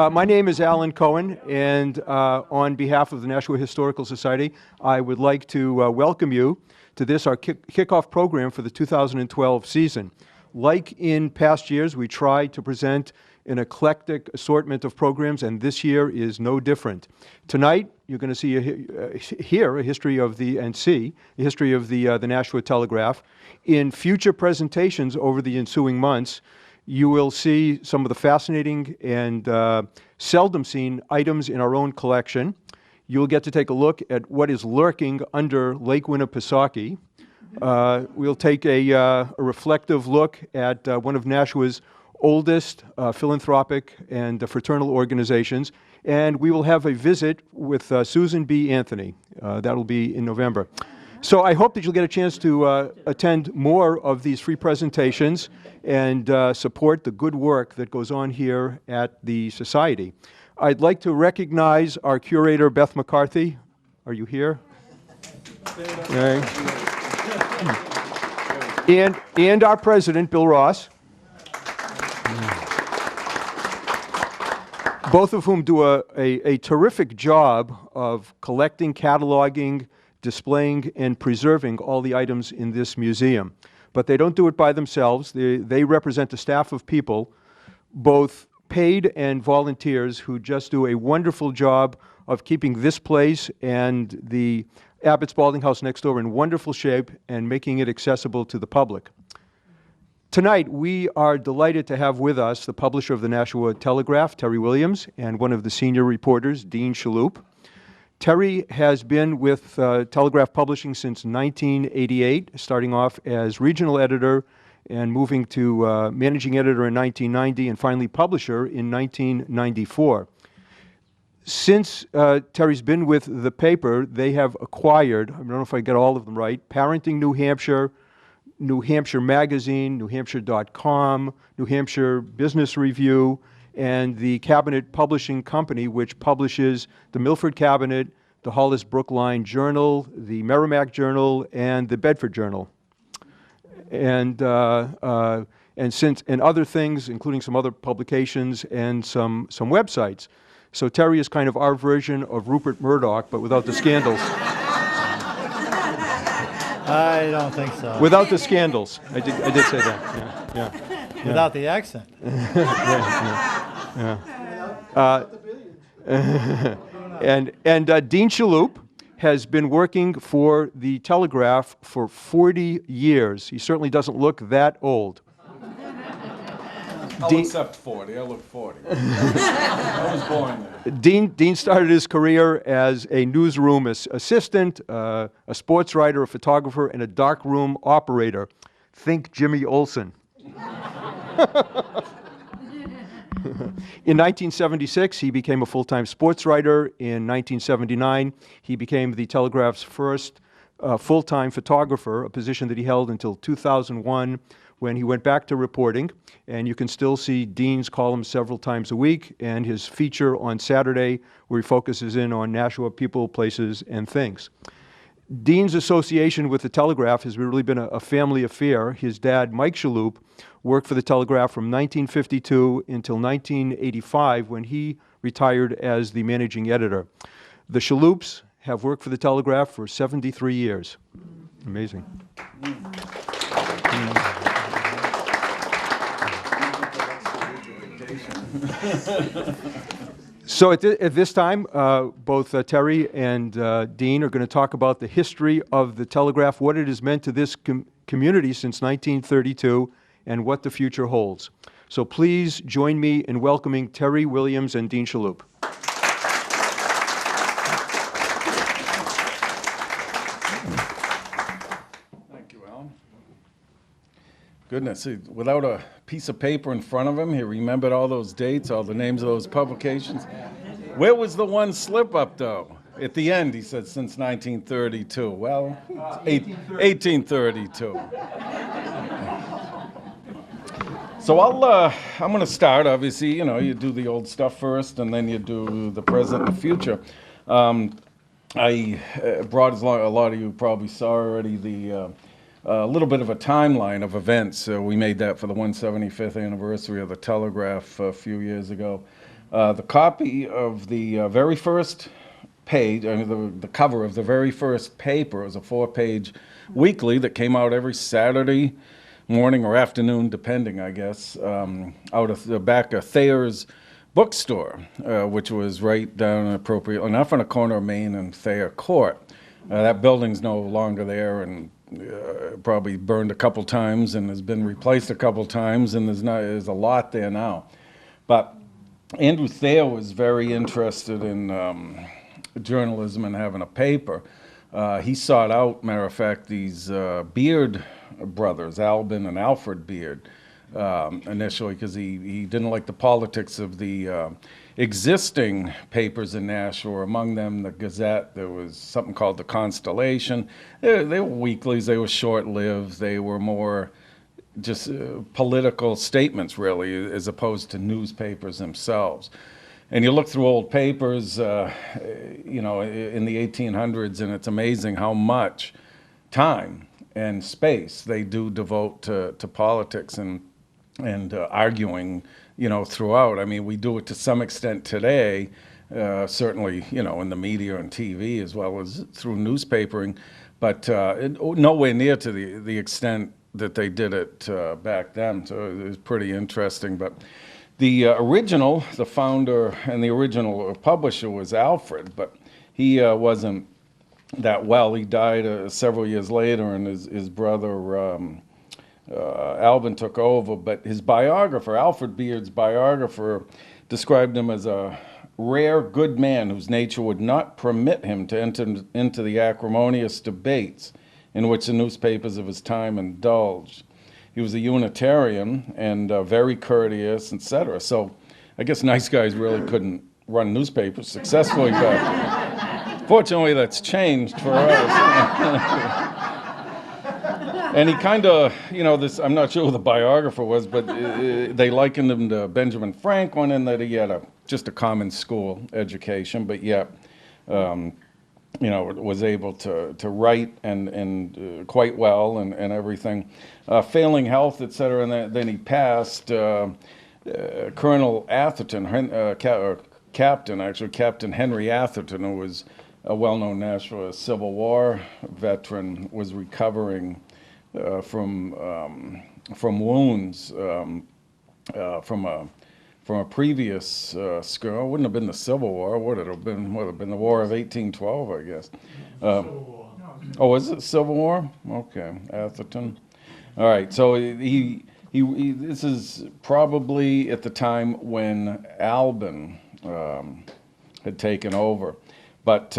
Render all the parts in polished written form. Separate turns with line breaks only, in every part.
My name is Alan Cohen, and on behalf of the Nashua Historical Society, I would like to welcome you to this, our kickoff program for the 2012 season. Like in past years, we try to present an eclectic assortment of programs, and this year is no different. Tonight, you're going to hear a history of the history of the Nashua Telegraph. In future presentations over the ensuing months, you will see some of the fascinating and seldom seen items in our own collection. You'll get to take a look at what is lurking under Lake Winnipesaukee. We'll take a reflective look at one of Nashua's oldest philanthropic and fraternal organizations, and we will have a visit with Susan B. Anthony. That'll be in November. So I hope that you'll get a chance to attend more of these free presentations and support the good work that goes on here at the Society. I'd like to recognize our curator, Beth McCarthy. Are you here? Okay. And our president, Bill Ross. Both of whom do a terrific job of collecting, cataloging, displaying, and preserving all the items in this museum. But they don't do it by themselves. They represent a staff of people, both paid and volunteers, who just do a wonderful job of keeping this place and the Abbott's Balding House next door in wonderful shape and making it accessible to the public. Tonight, we are delighted to have with us the publisher of the Nashua Telegraph, Terry Williams, and one of the senior reporters, Dean Shalhoup. Terry has been with Telegraph Publishing since 1988, starting off as regional editor and moving to managing editor in 1990 and finally publisher in 1994. Since Terry's been with the paper, they have acquired, I don't know if I got all of them right, Parenting New Hampshire, New Hampshire Magazine, NewHampshire.com, New Hampshire Business Review, and the Cabinet Publishing Company, which publishes the Milford Cabinet, the Hollis Brookline Journal, the Merrimack Journal, and the Bedford Journal, and other things, including some other publications and some websites. So Terry is kind of our version of Rupert Murdoch, but without the scandals.
I don't think so.
Without the scandals. I did say that. Yeah.
Without the accent.
And Dean Shalhoup has been working for the Telegraph for 40 years. He certainly doesn't look that old.
I'll accept 40. I look 40. I was born there.
Dean started his career as a newsroom assistant, a sports writer, a photographer, and a darkroom operator. Think Jimmy Olsen. In 1976, he became a full-time sports writer. In 1979, he became the Telegraph's first full-time photographer, a position that he held until 2001, when he went back to reporting. And you can still see Dean's columns several times a week, and his feature on Saturday, where he focuses in on Nashua people, places, and things. Dean's association with the Telegraph has really been a family affair. His dad, Mike Shalhoup, worked for the Telegraph from 1952 until 1985, when he retired as the managing editor. The Shalhoups have worked for the Telegraph for 73 years. Amazing. So at this time, both Terry and Dean are going to talk about the history of the Telegraph, what it has meant to this community since 1932, and what the future holds. So please join me in welcoming Terry Williams and Dean Shalhoup.
Thank you, Alan. Goodness, without a piece of paper in front of him, he remembered all those dates, all the names of those publications. Where was the one slip up, though? At the end, he said, since 1932. Well, 1832. So I'm going to start. Obviously, you do the old stuff first, and then you do the present and the future. I brought, as a lot of you probably saw already, a little bit of a timeline of events. We made that for the 175th anniversary of the Telegraph a few years ago. The copy of the very first page, I mean, the cover of the very first paper was a 4-page weekly that came out every Saturday morning or afternoon, depending, I guess, out of the back of Thayer's bookstore, which was right down appropriately enough on a corner of Main and Thayer Court. That building's no longer there and probably burned a couple times and has been replaced a couple times, and there's a lot there now. But Andrew Thayer was very interested in journalism and having a paper. He sought out, matter of fact, these Beard brothers, Albin and Alfred Beard, initially because he didn't like the politics of the existing papers in Nashua. Among them, the Gazette. There was something called the Constellation. They were weeklies. They were short-lived. They were more just political statements, really, as opposed to newspapers themselves. And you look through old papers, you know, in the 1800s, and it's amazing how much time and space they do devote to politics and arguing, you know, throughout. I mean, we do it to some extent today, certainly, you know, in the media and TV as well as through newspapering, but nowhere near to the extent that they did it back then. So it was pretty interesting. But the original, the founder and the original publisher was Alfred, but he wasn't that well. He died several years later, and his brother Alvin took over. But his biographer, Alfred Beard's biographer, described him as a rare good man whose nature would not permit him to enter into the acrimonious debates in which the newspapers of his time indulged. He was a Unitarian and very courteous, etc. So I guess nice guys really couldn't run newspapers successfully back then. Fortunately, that's changed for us. And he kind of, you know, this, I'm not sure who the biographer was, but they likened him to Benjamin Franklin in that he had just a common school education, but yet, you know, was able to write and quite well and everything. Failing health, et cetera, and then he passed. Colonel Atherton, Captain Henry Atherton, who was a well-known Nashua Civil War veteran, was recovering from wounds from a previous skirmish. It wouldn't have been the Civil War. Would it have been? Would have been the War of 1812, I guess. Oh, was it Civil War? Okay, Atherton. All right. So he this is probably at the time when Albin had taken over, but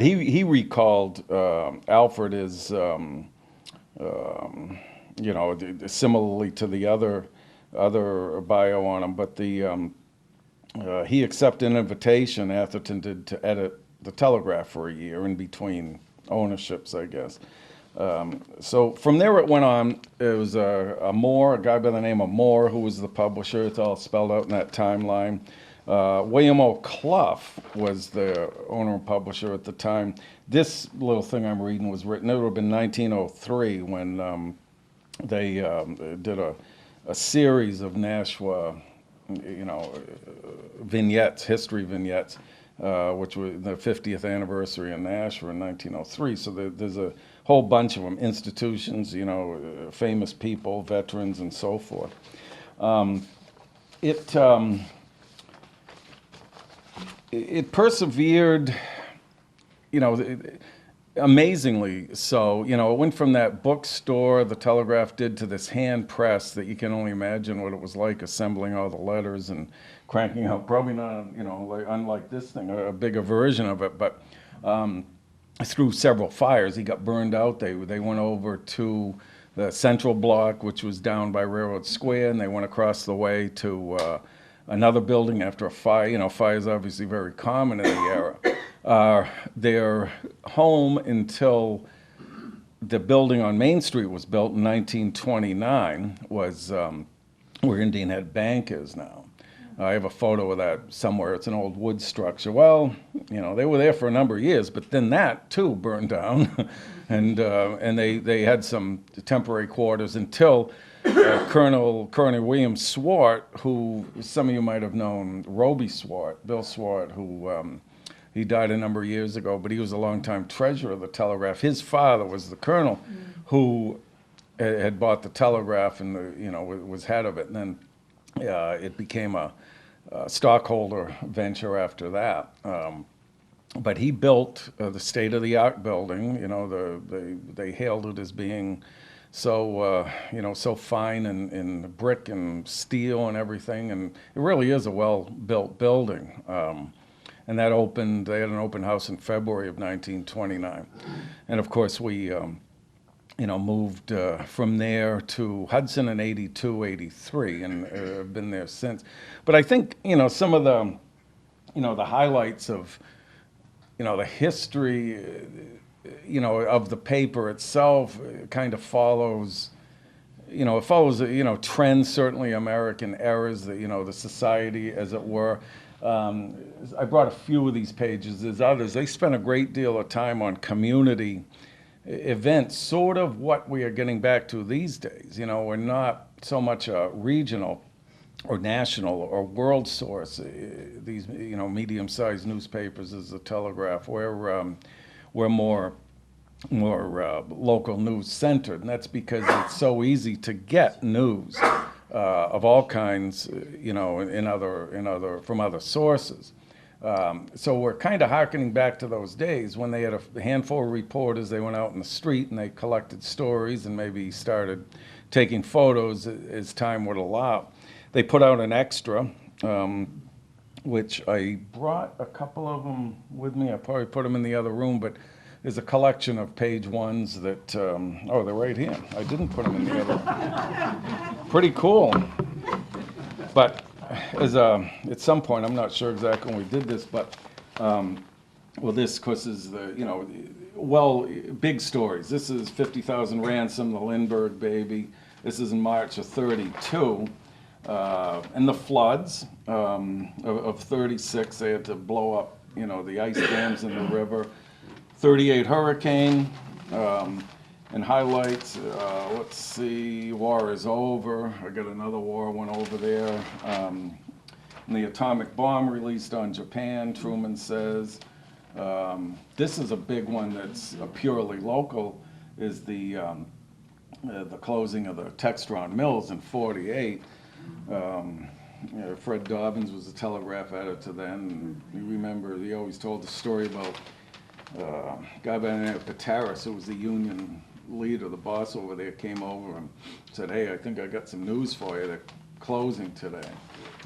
he recalled Alfred as you know, similarly to the other bio on him, but he accepted an invitation, Atherton did, to edit the Telegraph for a year in between ownerships, I guess. So from there it went on. It was a guy by the name of Moore, who was the publisher. It's all spelled out in that timeline. William O. Clough was the owner and publisher at the time. This little thing I'm reading was written, it would have been 1903 when they did a series of Nashua, you know, vignettes, history vignettes, which was the 50th anniversary in Nashua in 1903. So there's a whole bunch of them, institutions, you know, famous people, veterans, and so forth. It persevered, you know, amazingly so. You know, it went from that bookstore the Telegraph did to this hand press that you can only imagine what it was like, assembling all the letters and cranking out, probably not, you know, like, unlike this thing, a bigger version of it, but through several fires. He got burned out. They went over to the Central Block, which was down by Railroad Square, and they went across the way to another building after a fire. You know, fire is obviously very common in the era. Their home until the building on Main Street was built in 1929 was where Indian Head Bank is now. I have a photo of that somewhere. It's an old wood structure. Well, they were there for a number of years, but then that too burned down, and they had some temporary quarters until Colonel William Swart, who some of you might have known, Roby Swart, Bill Swart, who he died a number of years ago, but he was a longtime treasurer of the Telegraph. His father was the colonel who had bought the Telegraph and was head of it, and then it became a stockholder venture after that. But he built the state-of-the-art building. They hailed it as being so so fine in brick and steel and everything, and it really is a well-built building. And that opened. They had an open house in February of 1929, and of course we moved from there to Hudson in 82, 83, and have been there since. But I think some of the the highlights of the history of the paper itself kind of follows, it follows, trends, certainly American eras, the society, as it were. I brought a few of these pages. There's others. They spent a great deal of time on community events, sort of what we are getting back to these days. We're not so much a regional or national or world source. These, medium-sized newspapers as the Telegraph. We're more local news centered, and that's because it's so easy to get news of all kinds, from other sources. So we're kind of harkening back to those days when they had a handful of reporters. They went out in the street and they collected stories and maybe started taking photos as time would allow. They put out an extra, which I brought a couple of them with me. I probably put them in the other room, but there's a collection of page ones that, they're right here. I didn't put them in the other. Pretty cool. But at some point, I'm not sure exactly when we did this, but, this, of course, is big stories. This is 50,000 ransom, the Lindbergh baby. This is in March of 32. And the floods of 36, they had to blow up, the ice dams in the river. 38 hurricane, and highlights, let's see, war is over. I got another war one over there. And the atomic bomb released on Japan, Truman says. This is a big one that's purely local, is the closing of the Textron Mills in 48. Fred Dobbins was the Telegraph editor then, and you remember he always told the story about a guy by the name of Petaris, who was the union leader, the boss over there, came over and said, "Hey, I think I got some news for you. They're closing today."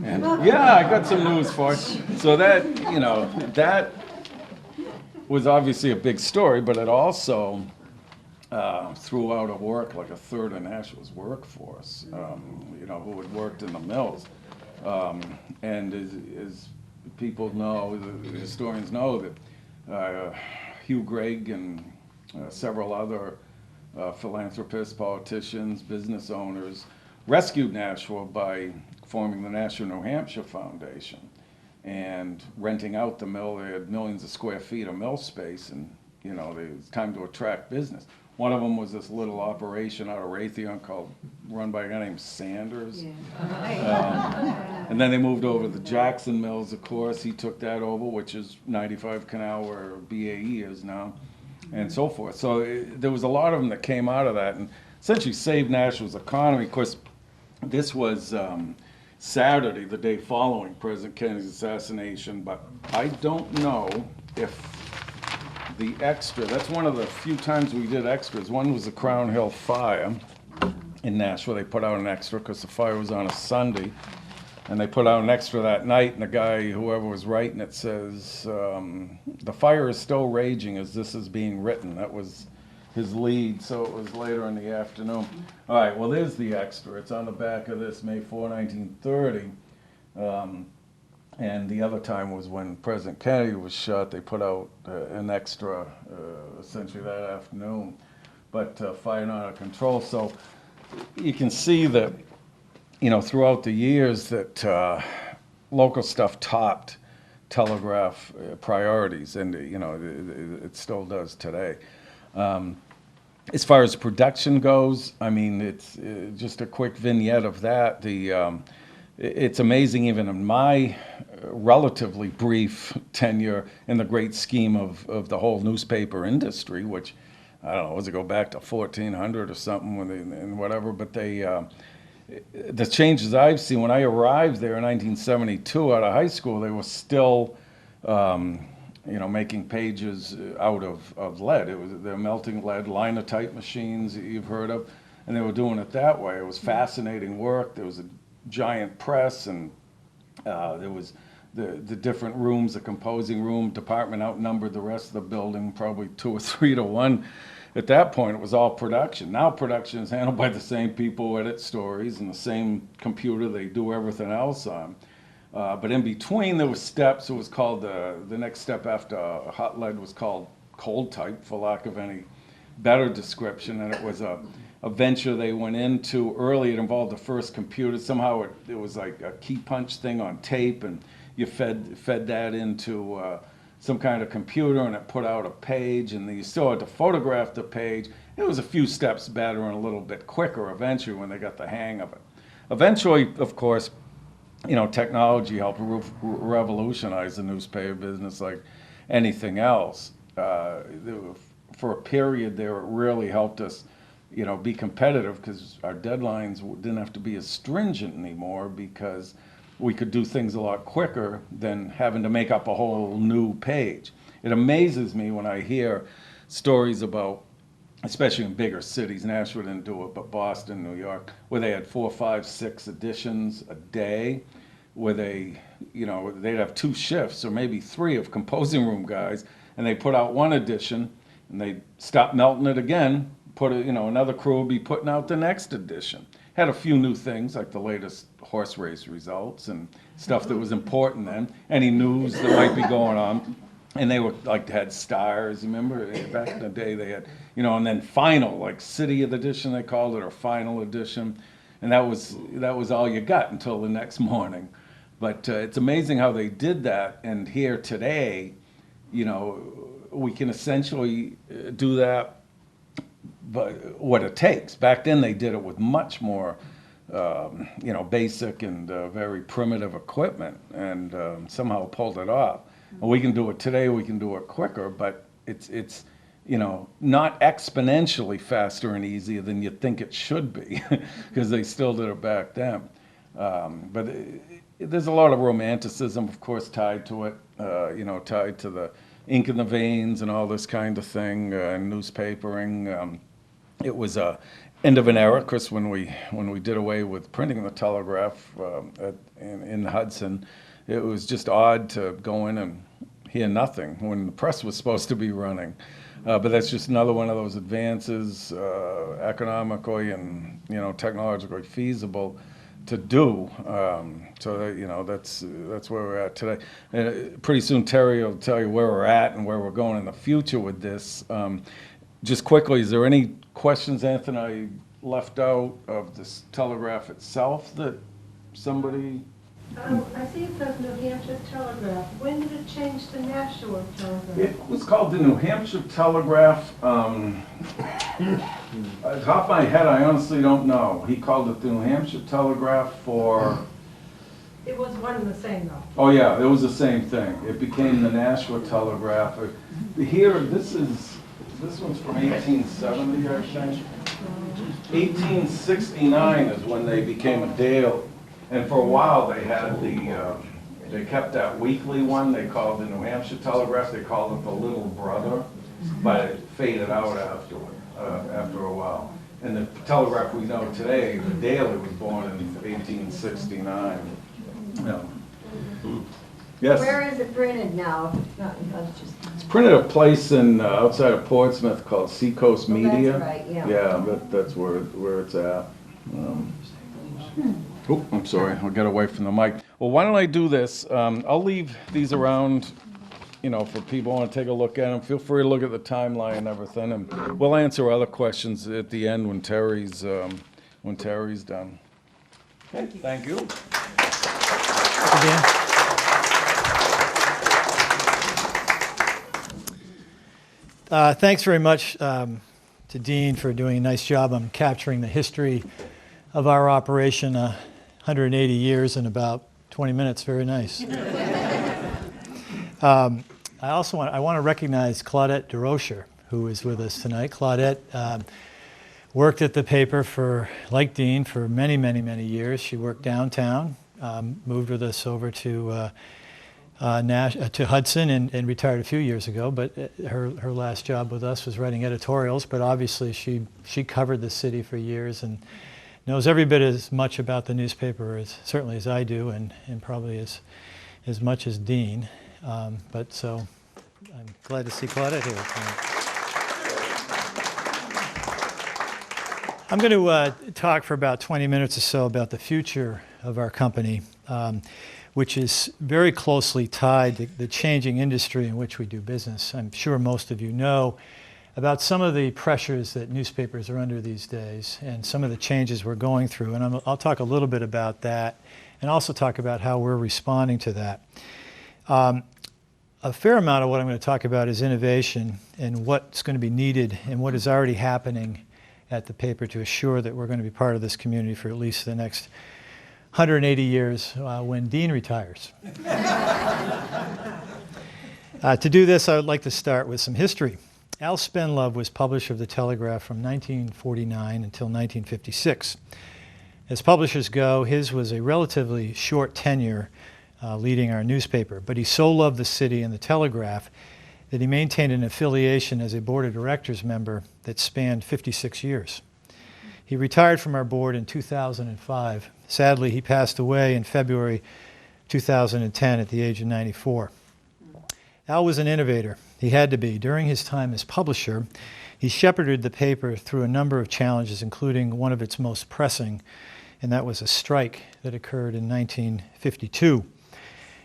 And yeah, I got some news for you. So that, that was obviously a big story, but it also threw out of work like a third of Nashua's workforce, who had worked in the mills. And as people know, the historians know that Hugh Gregg and several other philanthropists, politicians, business owners rescued Nashua by forming the Nashua, New Hampshire Foundation and renting out the mill. They had millions of square feet of mill space, and it was time to attract business. One of them was this little operation out of Raytheon run by a guy named Sanders. Yeah. And then they moved over to the Jackson Mills, of course. He took that over, which is 95 Canal, where BAE is now, and so forth. So there was a lot of them that came out of that and essentially saved Nashua's economy. Of course, this was Saturday, the day following President Kennedy's assassination, but I don't know if the extra, that's one of the few times we did extras. One was the Crown Hill fire in Nashua. They put out an extra because the fire was on a Sunday, and they put out an extra that night, and the guy, whoever was writing it, says, "The fire is still raging as this is being written." That was his lead, so it was later in the afternoon. All right, well, there's the extra. It's on the back of this, May 4, 1930. And the other time was when President Kennedy was shot. They put out an extra essentially that afternoon, but fired out of control. So you can see that, throughout the years that local stuff topped Telegraph priorities, and it still does today. As far as production goes, I mean, it's just a quick vignette of that. It's amazing, even in my relatively brief tenure in the great scheme of the whole newspaper industry, which, I don't know, does it go back to 1400 or something, and whatever, but the changes I've seen, when I arrived there in 1972 out of high school, they were still, making pages out of lead. They're melting lead, linotype machines that you've heard of, and they were doing it that way. It was fascinating work. There was a giant press, and there was the different rooms. The composing room department outnumbered the rest of the building, probably 2 or 3 to 1. At that point, it was all production. Now production is handled by the same people who edit stories and the same computer they do everything else on. But in between, there were steps. It was called, the next step after hot lead was called cold type, for lack of any better description. And it was a venture they went into early. It involved the first computer. Somehow it was like a key punch thing on tape, and you fed that into some kind of computer, and it put out a page, and then you still had to photograph the page. It was a few steps better and a little bit quicker eventually when they got the hang of it. Eventually, of course, technology helped revolutionize the newspaper business like anything else. For a period there, it really helped us, be competitive, because our deadlines didn't have to be as stringent anymore, because we could do things a lot quicker than having to make up a whole new page. It amazes me when I hear stories about, especially in bigger cities, Nashua didn't do it, but Boston, New York, where they had 4, 5, 6 editions a day, where they'd have 2 shifts or maybe 3 of composing room guys, and they put out 1 edition, and they'd stop melting it again, another crew would be putting out the next edition. Had a few new things, like the latest horse race results and stuff that was important then, any news that might be going on. And they were had stars, remember? Back in the day they had, and then final, like city edition they called it, or final edition. And that was all you got until the next morning. But it's amazing how they did that. And here today, we can essentially do that, but what it takes. Back then they did it with much more basic and very primitive equipment, and somehow pulled it off. And we can do it today, we can do it quicker, but it's not exponentially faster and easier than you think it should be, because they still did it back then. But there's a lot of romanticism, of course, tied to it, tied to the ink in the veins and all this kind of thing, newspapering. It was a end of an era, Chris, when we did away with printing the Telegraph in Hudson. It was just odd to go in and hear nothing when the press was supposed to be running. But that's just another one of those advances, economically and technologically feasible to do. So that's where we're at today. And pretty soon Terry will tell you where we're at and where we're going in the future with this. Just quickly, is there any questions, Anthony, I left out of this Telegraph itself that somebody?
I see it says New Hampshire Telegraph. When did it change to Nashua Telegraph?
It was called the New Hampshire Telegraph. At the top of my head, I honestly don't know. He called it the New Hampshire Telegraph for...
It was one and the same, though.
Oh yeah, it was the same thing. It became the Nashua Telegraph. Here, this one's from 1870, I think. 1869 is when they became a daily. And for a while they had they kept that weekly one they called the New Hampshire Telegraph. They called it the Little Brother, but it faded out after a while. And the Telegraph we know today, the daily, was born in 1869. Yeah. Yes?
Where is it printed now?
It's printed at a place in outside of Portsmouth called Seacoast Media.
That's right, yeah.
Yeah, that's where it's at. Oh, I'm sorry, I'll get away from the mic. Well, why don't I do this? I'll leave these around, for people who want to take a look at them. Feel free to look at the timeline and everything, and we'll answer other questions at the end when Terry's done. Okay, thank you.
Thanks very much to Dean for doing a nice job on capturing the history of our operation, 180 years in about 20 minutes. Very nice. I want to recognize Claudette DeRocher, who is with us tonight. Claudette worked at the paper for, like Dean, for many, many, many years. She worked downtown, moved with us over to Hudson and retired a few years ago, but her last job with us was writing editorials, but obviously she covered the city for years and knows every bit as much about the newspaper certainly as I do, and probably as much as Dean. So I'm glad to see Claudette here tonight. I'm going to talk for about 20 minutes or so about the future of our company, which is very closely tied to the changing industry in which we do business. I'm sure most of you know about some of the pressures that newspapers are under these days and some of the changes we're going through, and I'll talk a little bit about that and also talk about how we're responding to that. A fair amount of what I'm going to talk about is innovation and what's going to be needed and what is already happening at the paper to assure that we're going to be part of this community for at least the next 180 years when Dean retires. To do this, I would like to start with some history. Al Spenlove was publisher of the Telegraph from 1949 until 1956. As publishers go, his was a relatively short tenure leading our newspaper, but he so loved the city and the Telegraph that he maintained an affiliation as a board of directors member that spanned 56 years. He retired from our board in 2005. Sadly, he passed away in February 2010 at the age of 94. Al was an innovator. He had to be. During his time as publisher, he shepherded the paper through a number of challenges, including one of its most pressing, and that was a strike that occurred in 1952.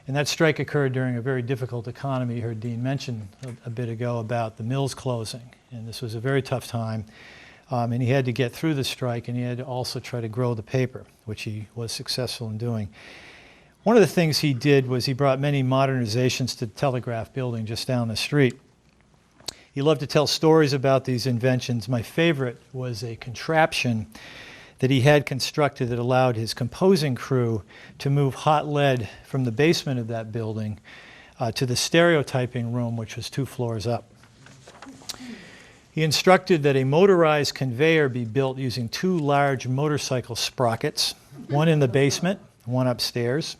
And that strike occurred during a very difficult economy. You heard Dean mention a bit ago about the mills closing, and this was a very tough time. And he had to get through the strike, and he had to also try to grow the paper, which he was successful in doing. One of the things he did was he brought many modernizations to the Telegraph building just down the street. He loved to tell stories about these inventions. My favorite was a contraption that he had constructed that allowed his composing crew to move hot lead from the basement of that building to the stereotyping room, which was 2 floors up. He instructed that a motorized conveyor be built using 2 large motorcycle sprockets, one in the basement, one upstairs.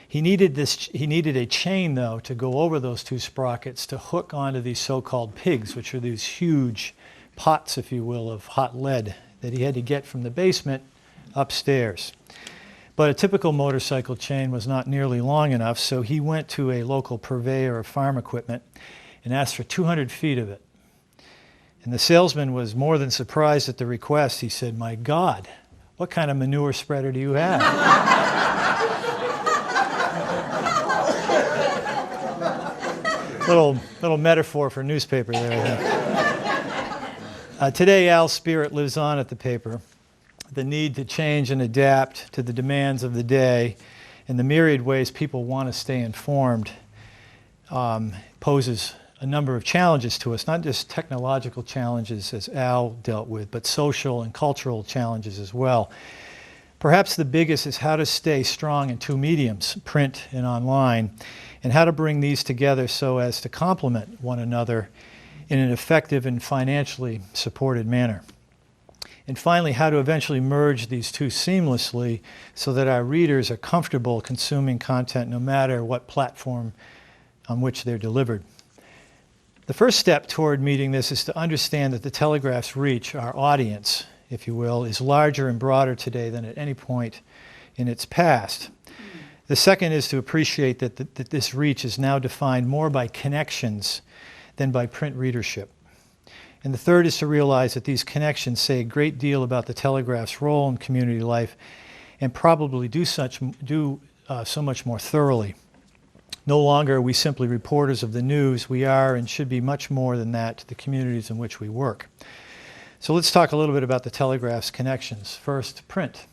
He needed a chain, though, to go over those 2 sprockets to hook onto these so-called pigs, which are these huge pots, if you will, of hot lead that he had to get from the basement upstairs. But a typical motorcycle chain was not nearly long enough, so he went to a local purveyor of farm equipment and asked for 200 feet of it. And the salesman was more than surprised at the request. He said, "My God, what kind of manure spreader do you have?" little metaphor for newspaper there, I think. Today, Al's spirit lives on at the paper. The need to change and adapt to the demands of the day and the myriad ways people want to stay informed poses a number of challenges to us, not just technological challenges as Al dealt with, but social and cultural challenges as well. Perhaps the biggest is how to stay strong in 2 mediums, print and online, and how to bring these together so as to complement one another in an effective and financially supported manner. And finally, how to eventually merge these 2 seamlessly so that our readers are comfortable consuming content no matter what platform on which they're delivered. The first step toward meeting this is to understand that the Telegraph's reach, our audience, if you will, is larger and broader today than at any point in its past. The second is to appreciate that this reach is now defined more by connections than by print readership. And the third is to realize that these connections say a great deal about the Telegraph's role in community life and probably do so much more thoroughly. No longer are we simply reporters of the news. We are and should be much more than that to the communities in which we work. So let's talk a little bit about the Telegraph's connections. First, print.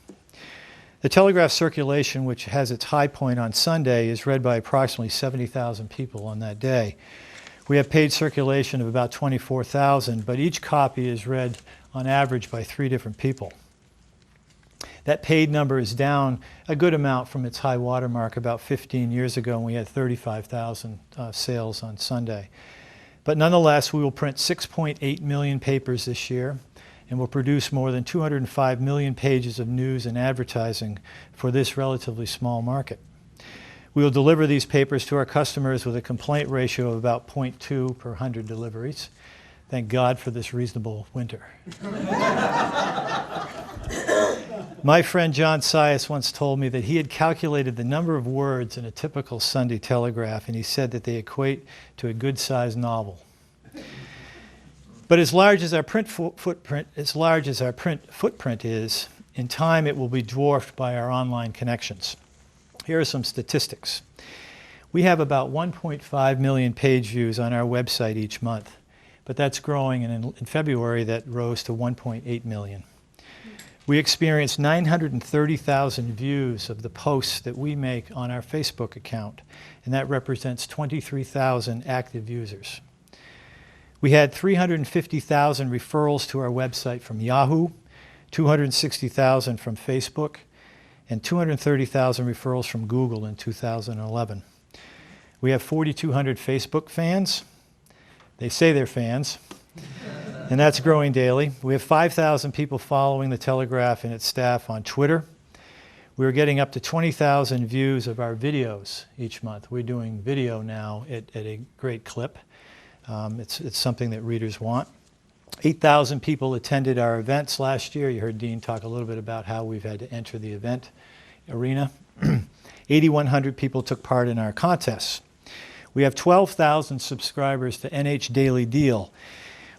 The Telegraph circulation, which has its high point on Sunday, is read by approximately 70,000 people on that day. We have paid circulation of about 24,000, but each copy is read on average by 3 different people. That paid number is down a good amount from its high watermark about 15 years ago, when we had 35,000 sales on Sunday. But nonetheless, we will print 6.8 million papers this year, and will produce more than 205 million pages of news and advertising for this relatively small market. We will deliver these papers to our customers with a complaint ratio of about 0.2 per 100 deliveries. Thank God for this reasonable winter. My friend John Sias once told me that he had calculated the number of words in a typical Sunday Telegraph, and he said that they equate to a good-sized novel. But as large as our print footprint is, in time it will be dwarfed by our online connections. Here are some statistics. We have about 1.5 million page views on our website each month, but that's growing, and in February that rose to 1.8 million. We experience 930,000 views of the posts that we make on our Facebook account, and that represents 23,000 active users. We had 350,000 referrals to our website from Yahoo, 260,000 from Facebook, and 230,000 referrals from Google in 2011. We have 4,200 Facebook fans. They say they're fans, and that's growing daily. We have 5,000 people following the Telegraph and its staff on Twitter. We're getting up to 20,000 views of our videos each month. We're doing video now at a great clip. It's something that readers want. 8,000 people attended our events last year. You heard Dean talk a little bit about how we've had to enter the event arena. 8,100 people took part in our contests. We have 12,000 subscribers to NH Daily Deal,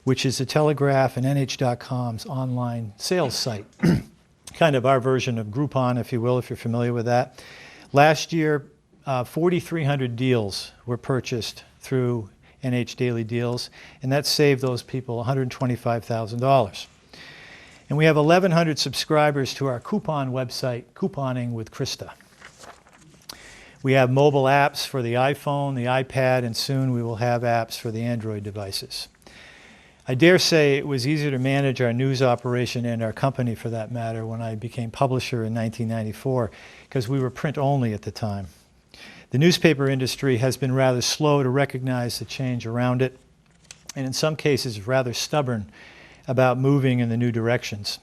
which is the Telegraph and NH.com's online sales site. Kind of our version of Groupon, if you will, if you're familiar with that. Last year, 4,300 deals were purchased through NH Daily Deals, and that saved those people $125,000. And we have 1,100 subscribers to our coupon website, Couponing with Krista. We have mobile apps for the iPhone, the iPad, and soon we will have apps for the Android devices. I dare say it was easier to manage our news operation and our company, for that matter, when I became publisher in 1994, because we were print only at the time. The newspaper industry has been rather slow to recognize the change around it, and in some cases rather stubborn about moving in the new directions.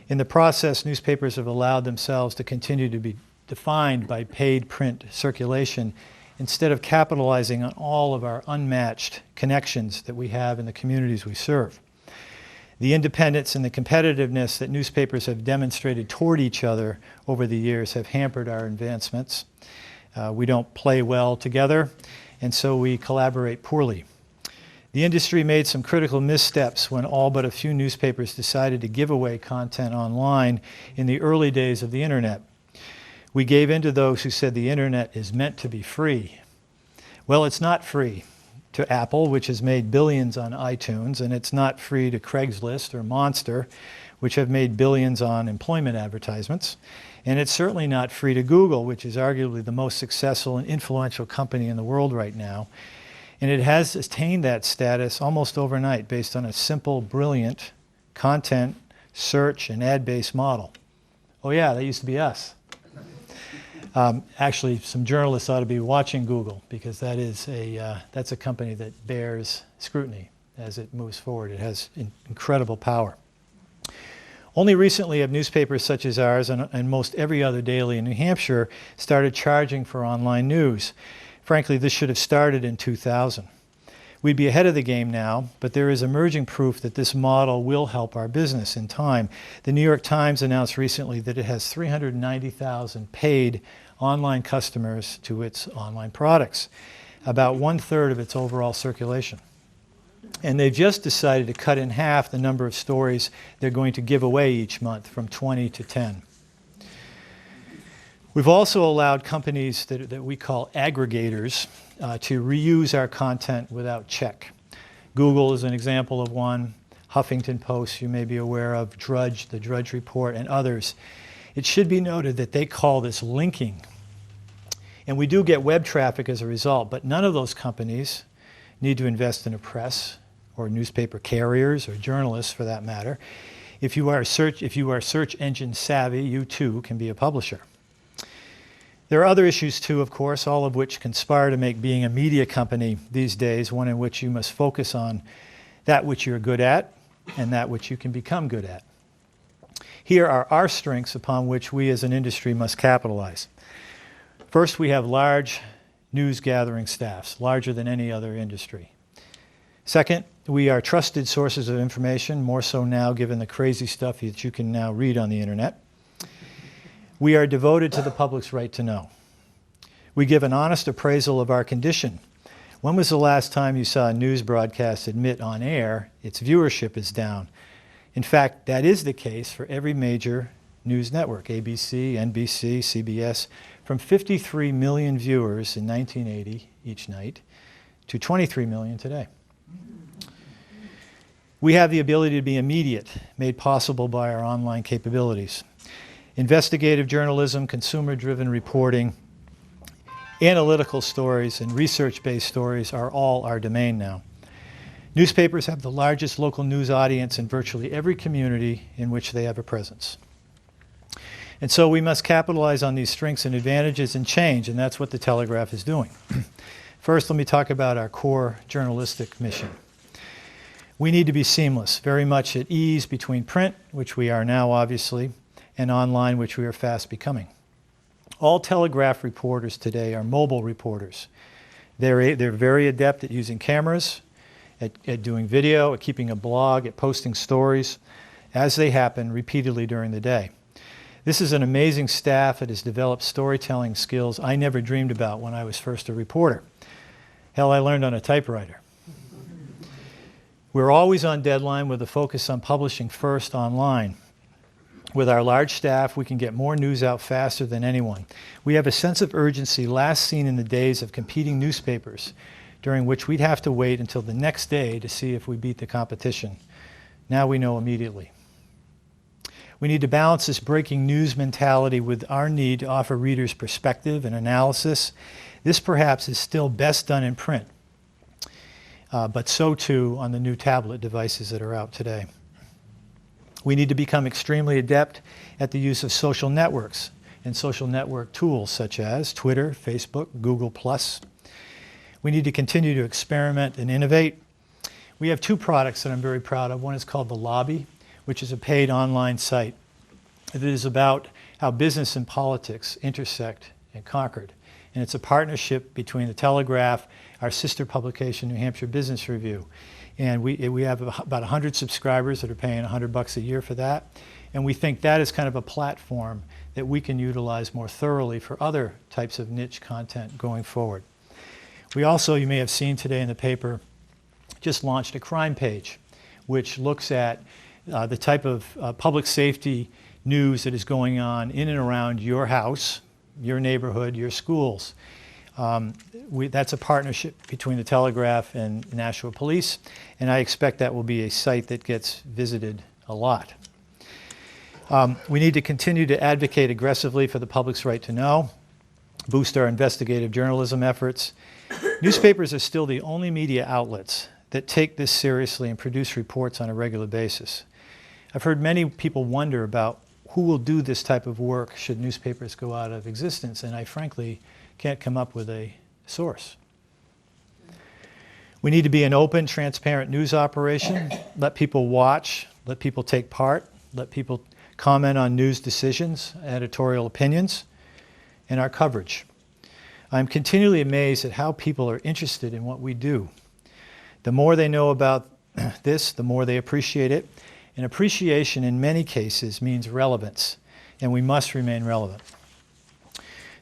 In the process, newspapers have allowed themselves to continue to be defined by paid print circulation instead of capitalizing on all of our unmatched connections that we have in the communities we serve. The independence and the competitiveness that newspapers have demonstrated toward each other over the years have hampered our advancements. We don't play well together, and so we collaborate poorly. The industry made some critical missteps when all but a few newspapers decided to give away content online in the early days of the internet. We gave in to those who said the internet is meant to be free. Well, it's not free to Apple, which has made billions on iTunes, and it's not free to Craigslist or Monster, which have made billions on employment advertisements. And it's certainly not free to Google, which is arguably the most successful and influential company in the world right now. And it has attained that status almost overnight based on a simple, brilliant content, search, and ad-based model. Oh yeah, that used to be us. Actually, some journalists ought to be watching Google, because that's a company that bears scrutiny as it moves forward. It has incredible power. Only recently have newspapers such as ours and most every other daily in New Hampshire started charging for online news. Frankly, this should have started in 2000. We'd be ahead of the game now, but there is emerging proof that this model will help our business in time. The New York Times announced recently that it has 390,000 paid online customers to its online products, about 1/3 of its overall circulation. And they've just decided to cut in half the number of stories they're going to give away each month, from 20 to 10. We've also allowed companies that we call aggregators to reuse our content without check. Google is an example of one, Huffington Post you may be aware of, Drudge, the Drudge Report, and others. It should be noted that they call this linking. And we do get web traffic as a result, but none of those companies need to invest in a press or newspaper carriers or journalists for that matter. If you are search engine savvy, you too can be a publisher. There are other issues too, of course, all of which conspire to make being a media company these days one in which you must focus on that which you're good at and that which you can become good at. Here are our strengths upon which we as an industry must capitalize. First, we have large news gathering staffs, larger than any other industry. Second, we are trusted sources of information, more so now given the crazy stuff that you can now read on the internet. We are devoted to the public's right to know. We give an honest appraisal of our condition. When was the last time you saw a news broadcast admit on air its viewership is down? In fact, that is the case for every major news network, ABC, NBC, CBS, from 53 million viewers in 1980 each night to 23 million today. We have the ability to be immediate, made possible by our online capabilities. Investigative journalism, consumer-driven reporting, analytical stories, and research-based stories are all our domain now. Newspapers have the largest local news audience in virtually every community in which they have a presence. And so we must capitalize on these strengths and advantages and change, and that's what the Telegraph is doing. First, let me talk about our core journalistic mission. We need to be seamless, very much at ease between print, which we are now obviously, and online, which we are fast becoming. All Telegraph reporters today are mobile reporters. They're very adept at using cameras, at doing video, at keeping a blog, at posting stories as they happen repeatedly during the day. This is an amazing staff that has developed storytelling skills I never dreamed about when I was first a reporter. Hell, I learned on a typewriter. We're always on deadline with a focus on publishing first online. With our large staff, we can get more news out faster than anyone. We have a sense of urgency last seen in the days of competing newspapers, during which we'd have to wait until the next day to see if we beat the competition. Now we know immediately. We need to balance this breaking news mentality with our need to offer readers perspective and analysis. This perhaps is still best done in print, but so too on the new tablet devices that are out today. We need to become extremely adept at the use of social networks and social network tools such as Twitter, Facebook, Google+. We need to continue to experiment and innovate. We have two products that I'm very proud of. One is called The Lobby, which is a paid online site. It is about how business and politics intersect in Concord. And it's a partnership between the Telegraph, our sister publication, New Hampshire Business Review. And we have about 100 subscribers that are paying $100 a year for that. And we think that is kind of a platform that we can utilize more thoroughly for other types of niche content going forward. We also, you may have seen today in the paper, just launched a crime page, which looks at the type of public safety news that is going on in and around your house, your neighborhood, your schools. That's a partnership between the Telegraph and Nashua Police, and I expect that will be a site that gets visited a lot. We need to continue to advocate aggressively for the public's right to know, boost our investigative journalism efforts. Newspapers are still the only media outlets that take this seriously and produce reports on a regular basis. I've heard many people wonder about who will do this type of work should newspapers go out of existence, and I frankly can't come up with a source. We need to be an open, transparent news operation. Let people watch, let people take part, let people comment on news decisions, editorial opinions, and our coverage. I'm continually amazed at how people are interested in what we do. The more they know about this, the more they appreciate it. And appreciation in many cases means relevance, and we must remain relevant.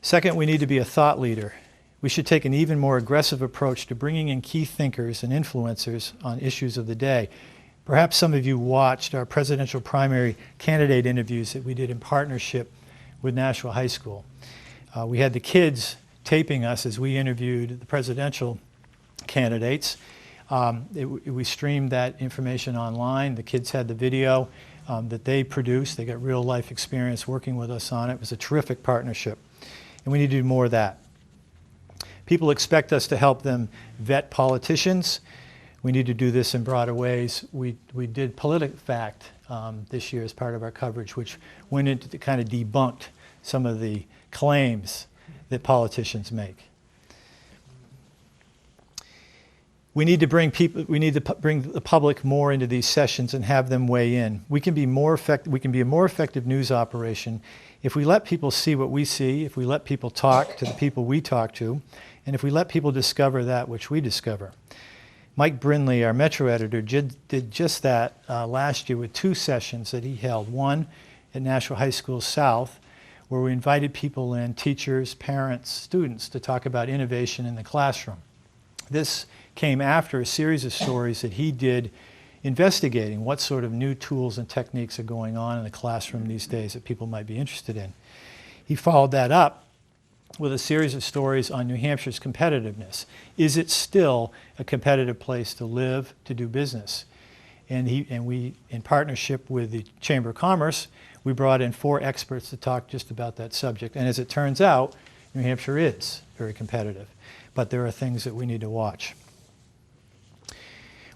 Second, we need to be a thought leader. We should take an even more aggressive approach to bringing in key thinkers and influencers on issues of the day. Perhaps some of you watched our presidential primary candidate interviews that we did in partnership with Nashua High School. We had the kids taping us as we interviewed the presidential candidates. We streamed that information online. The kids had the video. that they produced. They got real life experience working with us on it. It was a terrific partnership, and we need to do more of that. People expect us to help them vet politicians. We need to do this in broader ways. We did PolitiFact this year as part of our coverage, which went into kind of debunked some of the claims that politicians make. We need to bring the public more into these sessions and have them weigh in. We can be more effective. We can be a more effective news operation if we let people see what we see, if we let people talk to the people we talk to, and if we let people discover that which we discover. Mike Brindley, our Metro editor, did just that last year with 2 sessions that he held. One at Nashua High School South, where we invited people in, teachers, parents, students, to talk about innovation in the classroom. This came after a series of stories that he did investigating what sort of new tools and techniques are going on in the classroom these days that people might be interested in. He followed that up with a series of stories on New Hampshire's competitiveness. Is it still a competitive place to live, to do business? And we, in partnership with the Chamber of Commerce, we brought in 4 experts to talk just about that subject. And as it turns out, New Hampshire is very competitive, but there are things that we need to watch.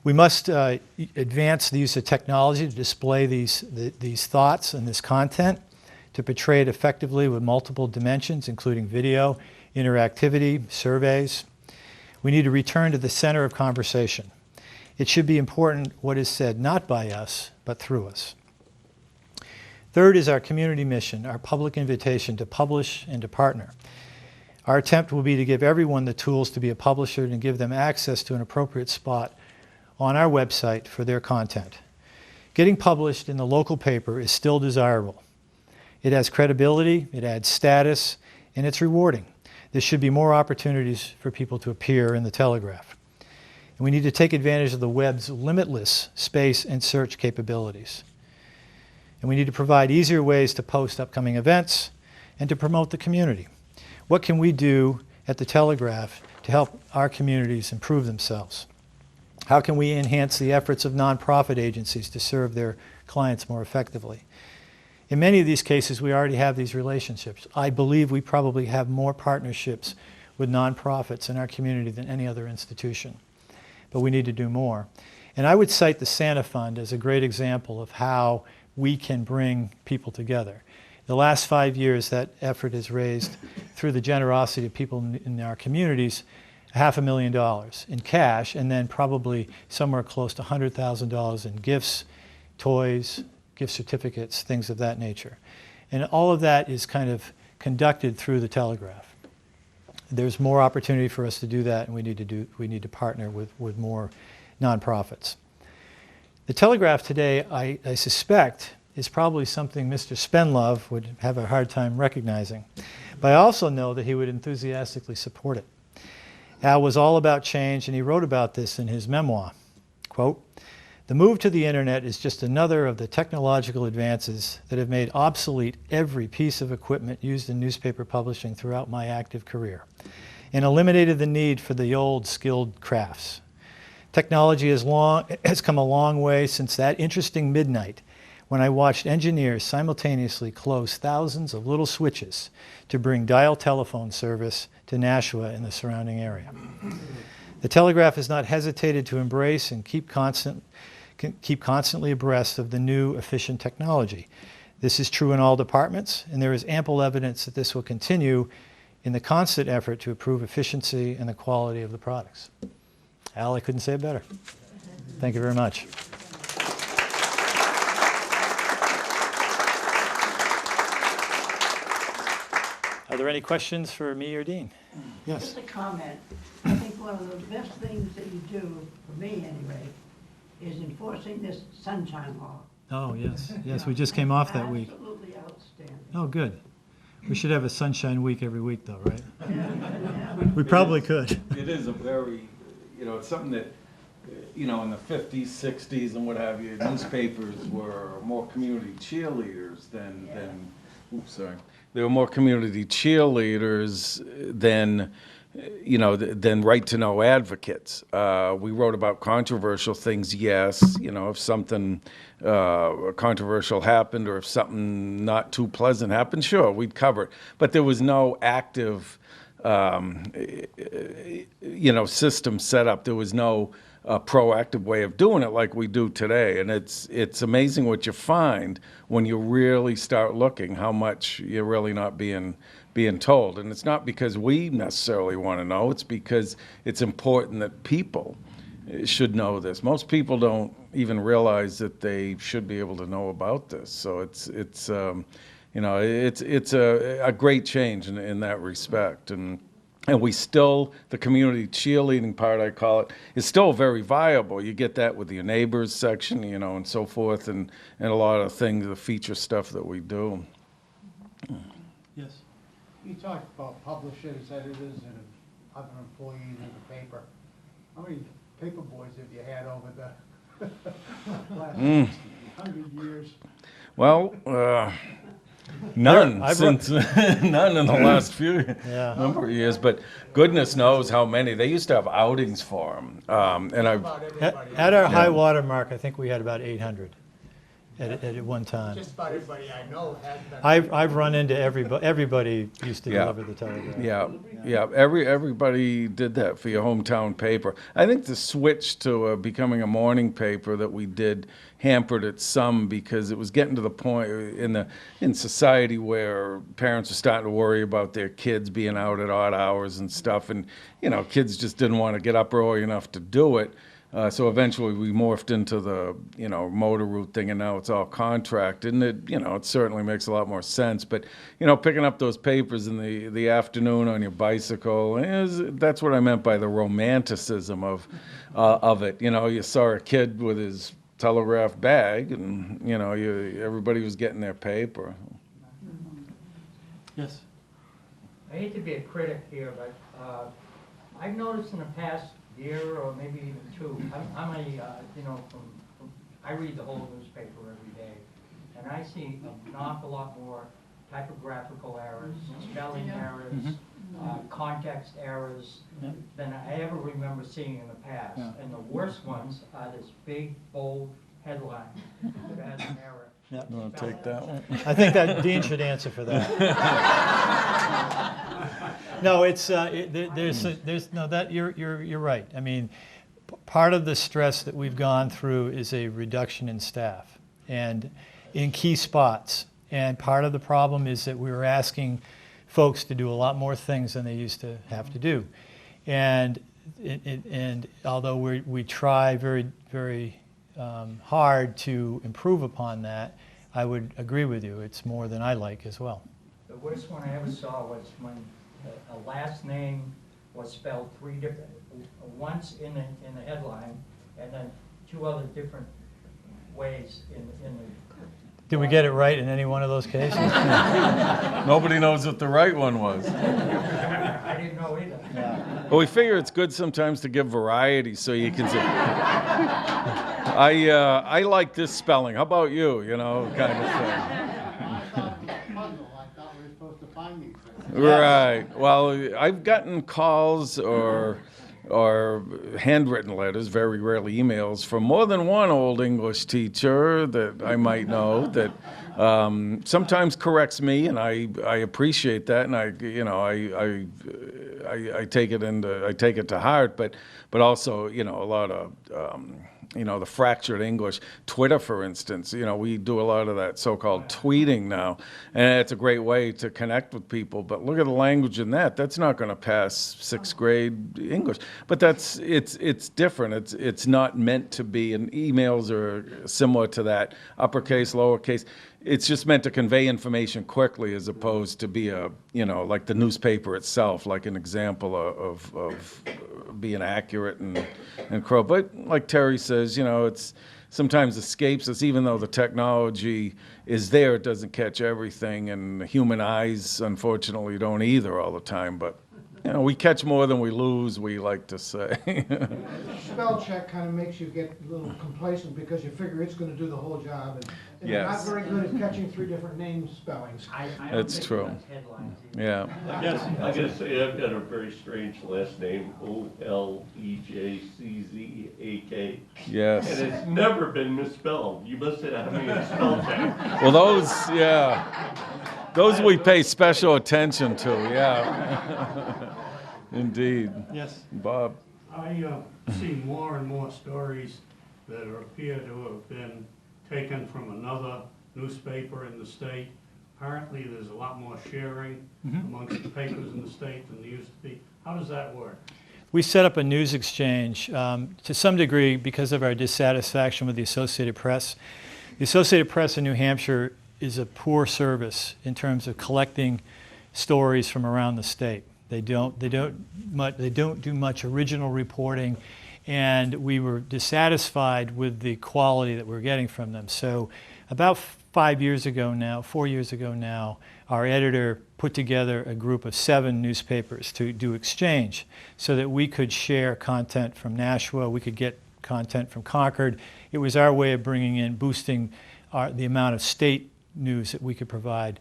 We must advance the use of technology to display these thoughts and this content, to portray it effectively with multiple dimensions, including video, interactivity, surveys. We need to return to the center of conversation. It should be important what is said not by us, but through us. Third is our community mission, our public invitation to publish and to partner. Our attempt will be to give everyone the tools to be a publisher and give them access to an appropriate spot on our website for their content. Getting published in the local paper is still desirable. It has credibility, it adds status, and it's rewarding. There should be more opportunities for people to appear in the Telegraph. And we need to take advantage of the web's limitless space and search capabilities. And we need to provide easier ways to post upcoming events and to promote the community. What can we do at the Telegraph to help our communities improve themselves? How can we enhance the efforts of nonprofit agencies to serve their clients more effectively? In many of these cases, we already have these relationships. I believe we probably have more partnerships with nonprofits in our community than any other institution, but we need to do more. And I would cite the Santa Fund as a great example of how we can bring people together. The last 5 years, that effort has raised, through the generosity of people in our communities, $500,000 in cash, and then probably somewhere close to $100,000 in gifts, toys, gift certificates, things of that nature. And all of that is kind of conducted through the Telegraph. There's more opportunity for us to do that, and we need to partner with more nonprofits. The Telegraph today, I suspect, is probably something Mr. Spenlove would have a hard time recognizing. But I also know that he would enthusiastically support it. Al was all about change, and he wrote about this in his memoir. Quote, "The move to the internet is just another of the technological advances that have made obsolete every piece of equipment used in newspaper publishing throughout my active career, and eliminated the need for the old skilled crafts. Technology has come a long way since that interesting midnight when I watched engineers simultaneously close thousands of little switches to bring dial telephone service to Nashua and the surrounding area. The Telegraph has not hesitated to embrace and keep constantly abreast of the new efficient technology. This is true in all departments, and there is ample evidence that this will continue in the constant effort to improve efficiency and the quality of the products." Al, I couldn't say it better. Thank you very much. Are there any questions for me or Dean? Yes.
Just a comment. I think one of the best things that you do, for me anyway, is enforcing this sunshine law.
Oh, yes. Yes, we just came off that week.
Absolutely outstanding.
Oh, good. We should have a sunshine week every week, though, right? We probably could.
It is a very, it's something that, in the 50s, 60s, and what have you, newspapers were more community cheerleaders than oops, sorry. They were more community cheerleaders than than right-to-know advocates. We wrote about controversial things, yes. If something controversial happened or if something not too pleasant happened, sure, we'd cover it. But there was no active, system set up. There was no proactive way of doing it like we do today. And it's amazing what you find when you really start looking, how much you're really not being told. And it's not because we necessarily want to know, it's because it's important that people should know this. Most people don't even realize that they should be able to know about this. So it's a great change in that respect. And we still, the community cheerleading part, I call it, is still very viable. You get that with your neighbors section, and so forth, and a lot of things, the feature stuff that we do.
Yes.
You talked about publishers, editors, and other employees in the paper. How many paper boys have you had over the last 100 years?
Well, none since none in the last few number of years, but goodness knows how many. They used to have outings for them, and
At our high water mark, I think we had about 800 at one time.
Just about everybody I know has been.
I've run into everybody. Everybody used to deliver the Telegraph.
Yeah. Everybody did that for your hometown paper. I think the switch to becoming a morning paper that we did hampered it some because it was getting to the point in society where parents were starting to worry about their kids being out at odd hours and stuff, and kids just didn't want to get up early enough to do it. So eventually we morphed into the, motor route thing, and now it's all contracted, and it certainly makes a lot more sense. But, picking up those papers in the afternoon on your bicycle, that's what I meant by the romanticism of it. You saw a kid with his Telegraph bag, and, everybody was getting their paper.
Yes.
I hate to be a critic here, but I've noticed in the past year or maybe even two, I'm I read the whole newspaper every day, and I see an awful lot more typographical errors, spelling errors, context errors than I ever remember seeing in the past. And the worst ones are this big, bold headline that has an error.
Yeah.
You want to take that one?
I think that Dean should answer for that. No, it's you're right. I mean, part of the stress that we've gone through is a reduction in staff and in key spots. And part of the problem is that we were asking folks to do a lot more things than they used to have to do. And although we try very, very hard to improve upon that, I would agree with you. It's more than I like as well.
The worst one I ever saw was when a last name was spelled three different, once in the headline, and then two other different ways in the.
Did we get it right in any one of those cases?
Nobody knows what the right one was.
I didn't know either.
Well, we figure it's good sometimes to give variety so you can say, I like this spelling. How about you? Kind of thing. Right. Well, I've gotten calls or handwritten letters, very rarely emails, from more than one old English teacher that I might know that sometimes corrects me, and I appreciate that, and I take it to heart, but also a lot of the fractured English. Twitter, for instance, we do a lot of that so-called tweeting now, and it's a great way to connect with people. But look at the language in that. That's not going to pass sixth grade English. But it's different. It's not meant to be, and emails are similar to that, uppercase, lowercase. It's just meant to convey information quickly as opposed to be like the newspaper itself, like an example of being accurate and correct. But like Terry says, it's sometimes escapes us, even though the technology is there, it doesn't catch everything, and human eyes, unfortunately, don't either all the time. But we catch more than we lose, we like to say.
Spell check kind of makes you get a little complacent because you figure it's going to do the whole job. And they're not
Yes.
very good at catching 3 different name spellings.
I don't
That's
think
true.
that's headlines either.
Yeah.
I gotta say, I've got a very strange last name, Olejczak.
Yes.
And it's never been misspelled. You must have me a spell check.
Well, those we pay special attention to, yeah. Indeed.
Yes.
Bob?
I see more and more stories that appear to have been taken from another newspaper in the state. Apparently, there's a lot more sharing amongst the papers in the state than there used to be. How does that work?
We set up a news exchange to some degree because of our dissatisfaction with the Associated Press. The Associated Press in New Hampshire is a poor service in terms of collecting stories from around the state. They don't do much original reporting, and we were dissatisfied with the quality that we're getting from them. So about 4 years ago now, our editor put together a group of 7 newspapers to do exchange so that we could share content from Nashua, we could get content from Concord. It was our way of boosting the amount of state news that we could provide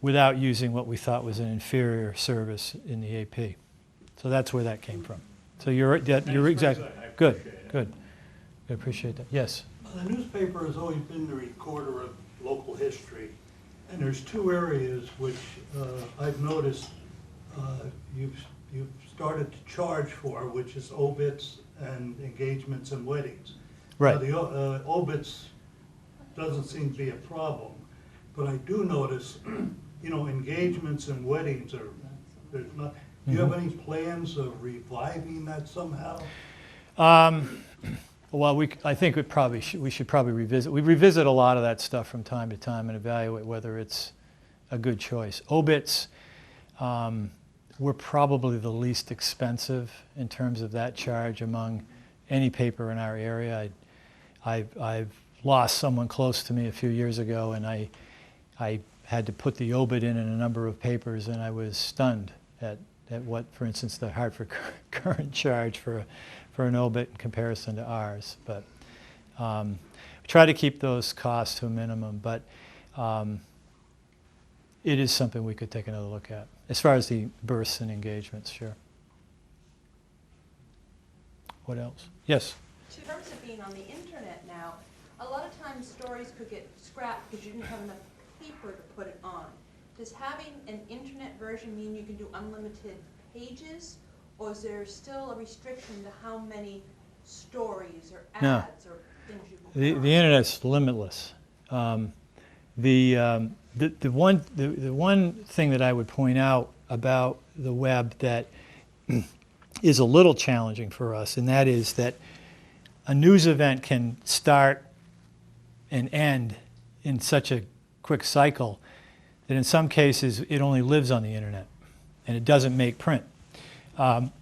without using what we thought was an inferior service in the AP. So that's where that came from. So you're exactly, good. I appreciate that. Yes?
The newspaper has always been the recorder of local history, and there's 2 areas which I've noticed you've started to charge for, which is obits and engagements and weddings.
Right.
Now, the obits doesn't seem to be a problem, but I do notice, engagements and weddings are, there's not, do you have any plans of reviving that somehow?
Well, I think we should probably revisit. We revisit a lot of that stuff from time to time and evaluate whether it's a good choice. Obits were probably the least expensive in terms of that charge among any paper in our area. I've lost someone close to me a few years ago, and I had to put the obit in a number of papers, and I was stunned at what, for instance, the Hartford Current charge for an obit in comparison to ours. But we try to keep those costs to a minimum, but it is something we could take another look at. As far as the births and engagements, sure. What else? Yes?
In terms of being on the internet now, a lot of times stories could get scrapped because you didn't have enough paper to put it on. Does having an internet version mean you can do unlimited pages, or is there still a restriction to how many stories or ads or things you can put on?
The internet's limitless. The one thing that I would point out about the web that is a little challenging for us, and that is that a news event can start and end in such a quick cycle that in some cases it only lives on the internet and it doesn't make print.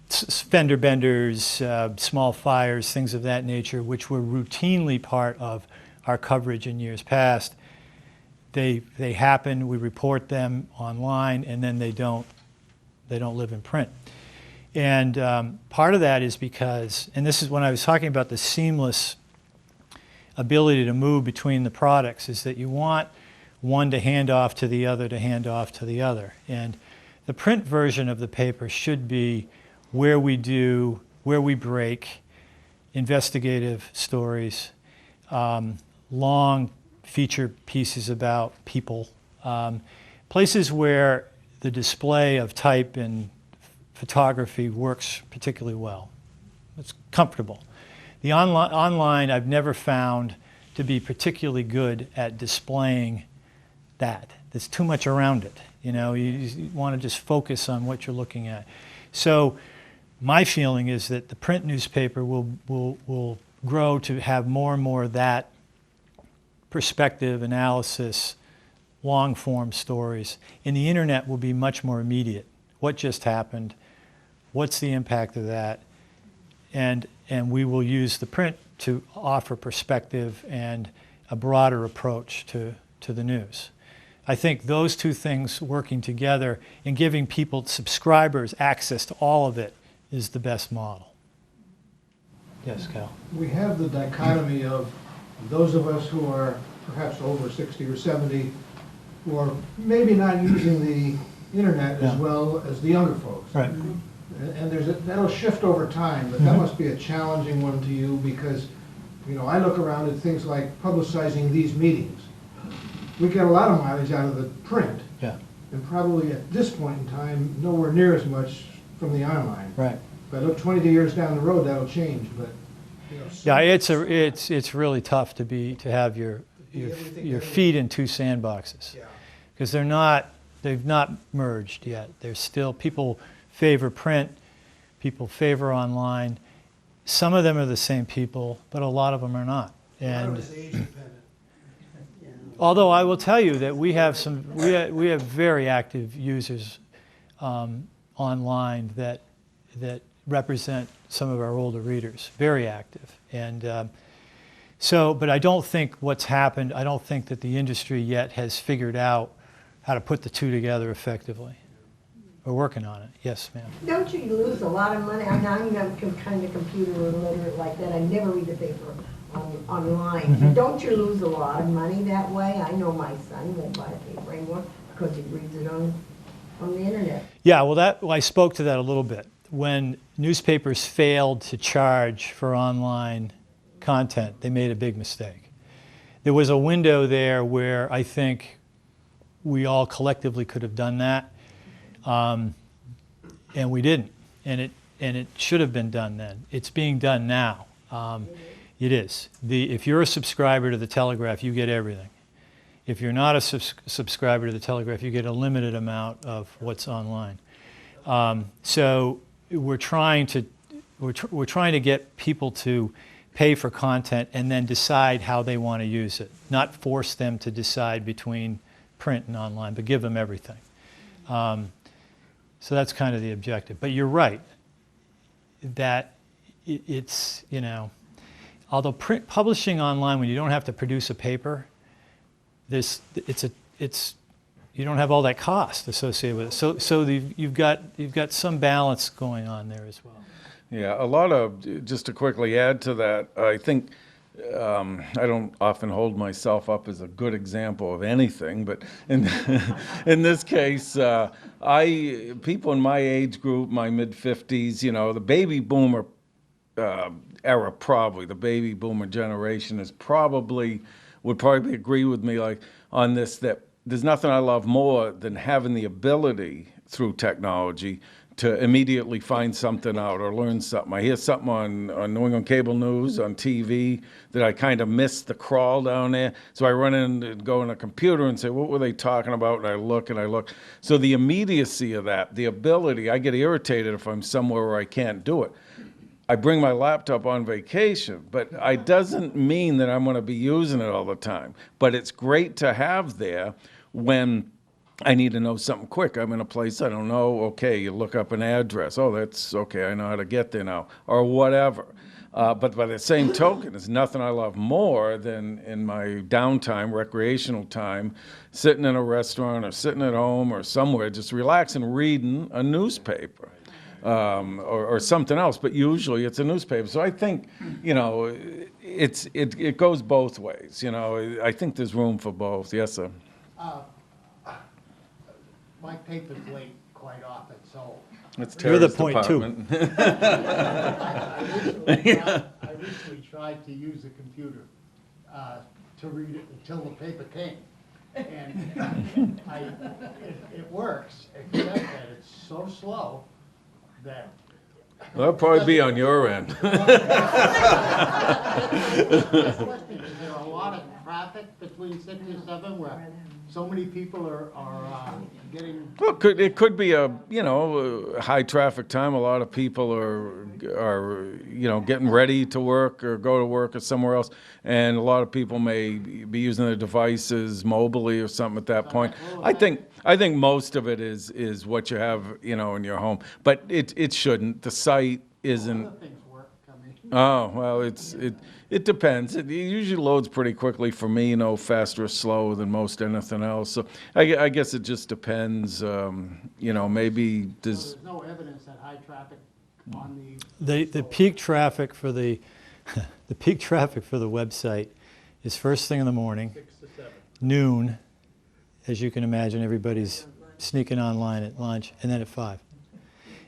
Fender benders, small fires, things of that nature, which were routinely part of our coverage in years past, they happen, we report them online, and then they don't live in print. And part of that is because, and this is when I was talking about the seamless ability to move between the products, is that you want one to hand off to the other to hand off to the other. And the print version of the paper should be where we break investigative stories, long feature pieces about people, places where the display of type and photography works particularly well. It's comfortable. The online I've never found to be particularly good at displaying that. There's too much around it. You want to just focus on what you're looking at. So my feeling is that the print newspaper will grow to have more and more of that perspective, analysis, long-form stories. And the internet will be much more immediate. What just happened? What's the impact of that? And we will use the print to offer perspective and a broader approach to the news. I think those two things working together and giving people, subscribers, access to all of it is the best model. Yes, Cal?
We have the dichotomy of those of us who are perhaps over 60 or 70 who are maybe not using the internet as
Yeah.
well as the younger folks.
Right.
And that'll shift over time, but that must be a challenging one to you because, you know, I look around at things like publicizing these meetings. We get a lot of mileage out of the print,
Yeah.
and probably at this point in time, nowhere near as much from the online.
Right.
But look, 20 years down the road, that'll change, but, you know.
Yeah, it's really tough to have your feet in two sandboxes.
Yeah.
Because they've not merged yet. There's still, people favor print, people favor online. Some of them are the same people, but a lot of them are not. And
age dependent.
although I will tell you that we have very active users online that represent some of our older readers, very active. And but I don't think what's happened, I don't think that the industry yet has figured out how to put the two together effectively. We're working on it. Yes, ma'am.
Don't you lose a lot of money? I'm not kind of computer illiterate like that. I never read the paper online.
Mm-hmm.
Don't you lose a lot of money that way? I know my son won't buy a paper anymore because he reads it on the internet.
Yeah, well, I spoke to that a little bit. When newspapers failed to charge for online content, they made a big mistake. There was a window there where I think we all collectively could have done that, and we didn't. And it should have been done then. It's being done now. It is. If you're a subscriber to the Telegraph, you get everything. If you're not a subscriber to the Telegraph, you get a limited amount of what's online. So we're trying to get people to pay for content and then decide how they want to use it, not force them to decide between print and online, but give them everything. So that's kind of the objective. But you're right that it's, you know, although publishing online when you don't have to produce a paper, you don't have all that cost associated with it. So you've got some balance going on there as well.
Yeah, a lot of, just to quickly add to that, I think, I don't often hold myself up as a good example of anything, but in this case, people in my age group, my mid-50s, you know, the baby boomer era, probably, the baby boomer generation would probably agree with me like on this, that there's nothing I love more than having the ability through technology to immediately find something out or learn something. I hear something on New England Cable News, on TV, that I kind of missed the crawl down there. So I run in and go on a computer and say, what were they talking about? And I look. So the immediacy of that, the ability, I get irritated if I'm somewhere where I can't do it. I bring my laptop on vacation, but it doesn't mean that I'm going to be using it all the time. But it's great to have there when I need to know something quick. I'm in a place I don't know. Okay, you look up an address. Oh, that's okay. I know how to get there now, or whatever. But by the same token, there's nothing I love more than in my downtime, recreational time, sitting in a restaurant or sitting at home or somewhere, just relaxing, reading a newspaper. Or something else, but usually it's a newspaper. So I think, you know, it goes both ways. You know, I think there's room for both. Yes, sir.
My paper's late quite often, so.
It's
You're the
Terry's
point too.
department.
I recently tried to use the computer to read it until the paper came. And it works, except that it's so slow that.
Well, that'll probably be on your end.
Is there a lot of traffic between 6 and 7 where so many people are getting?
Well, it could be a high traffic time. A lot of people are getting ready to work or go to work or somewhere else, and a lot of people may be using their devices mobilely or something at that point. I think most of it is what you have in your home, but it shouldn't. The site isn't.
Other things work,
Oh, well, it depends. It usually loads pretty quickly for me, faster or slower than most anything else. So I guess it just depends. Maybe there's.
So there's no evidence that high traffic on the.
The peak traffic for the peak traffic for the website is first thing in the morning,
6 to
noon. As you can imagine, everybody's sneaking online at lunch, and then at 5.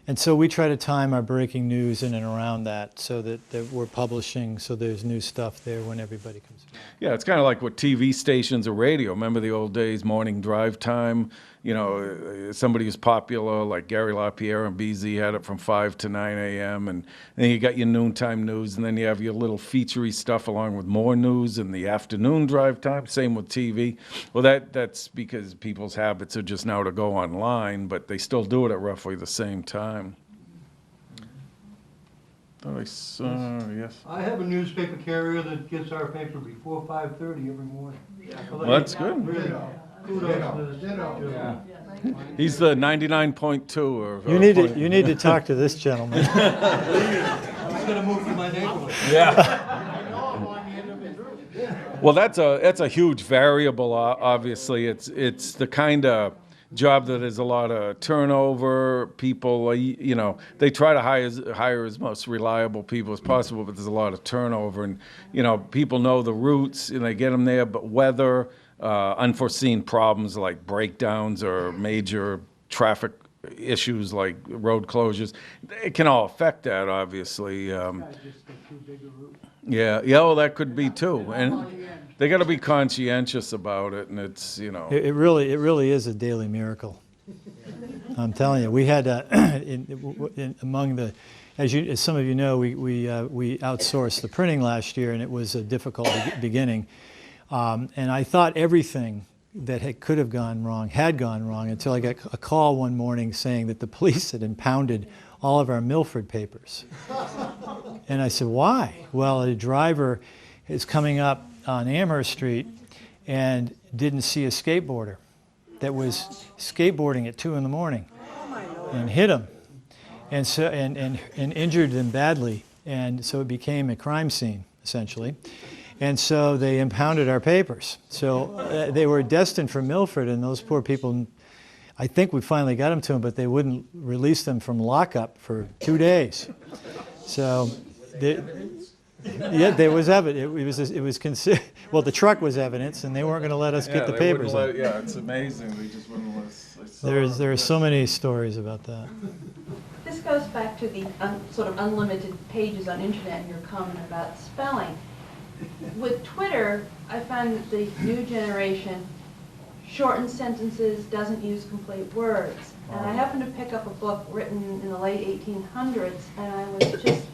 And so we try to time our breaking news in and around that so that we're publishing, so there's new stuff there when everybody comes back.
Yeah, it's kind of like what TV stations or radio. Remember the old days, morning drive time? You know, somebody who's popular, like Gary LaPierre and BZ had it from 5 to 9 a.m. And then you got your noontime news, and then you have your little featurey stuff along with more news in the afternoon drive time. Same with TV. Well, that's because people's habits are just now to go online, but they still do it at roughly the same time. Thought I saw, yes.
I have a newspaper carrier that gets our paper before 5:30 every morning.
Well, that's good.
Really, kudos to this.
He's the 99.2 or.
You need to talk to this gentleman.
I'm gonna move to my neighborhood.
Yeah. Well, that's a huge variable. Obviously, it's the kind of job that is a lot of turnover. People, you know, they try to hire as most reliable people as possible, but there's a lot of turnover, and you know, people know the routes and they get them there, but weather, unforeseen problems like breakdowns or major traffic issues like road closures, it can all affect that, obviously. Yeah, well, that could be too, and they got to be conscientious about it, and it's, you know.
It really is a daily miracle. I'm telling you, we had among the, as some of you know, we outsourced the printing last year, and it was a difficult beginning. And I thought everything that could have gone wrong had gone wrong until I got a call one morning saying that the police had impounded all of our Milford papers. And I said, why? Well, a driver is coming up on Amherst Street and didn't see a skateboarder that was skateboarding at 2 in the morning and hit him and so and injured them badly, and so it became a crime scene essentially. And so they impounded our papers. So they were destined for Milford, and those poor people, I think we finally got them to them, but they wouldn't release them from lockup for 2 days. So yeah, there was evidence. It was considered. Well, the truck was evidence, and they weren't going to let us get the papers.
Yeah, it's amazing. They just wouldn't let us.
There are so many stories about that.
This goes back to the sort of unlimited pages on internet and your comment about spelling. With Twitter, I find that the new generation shortens sentences, doesn't use complete words. And I happened to pick up a book written in the late 1800s, and I was just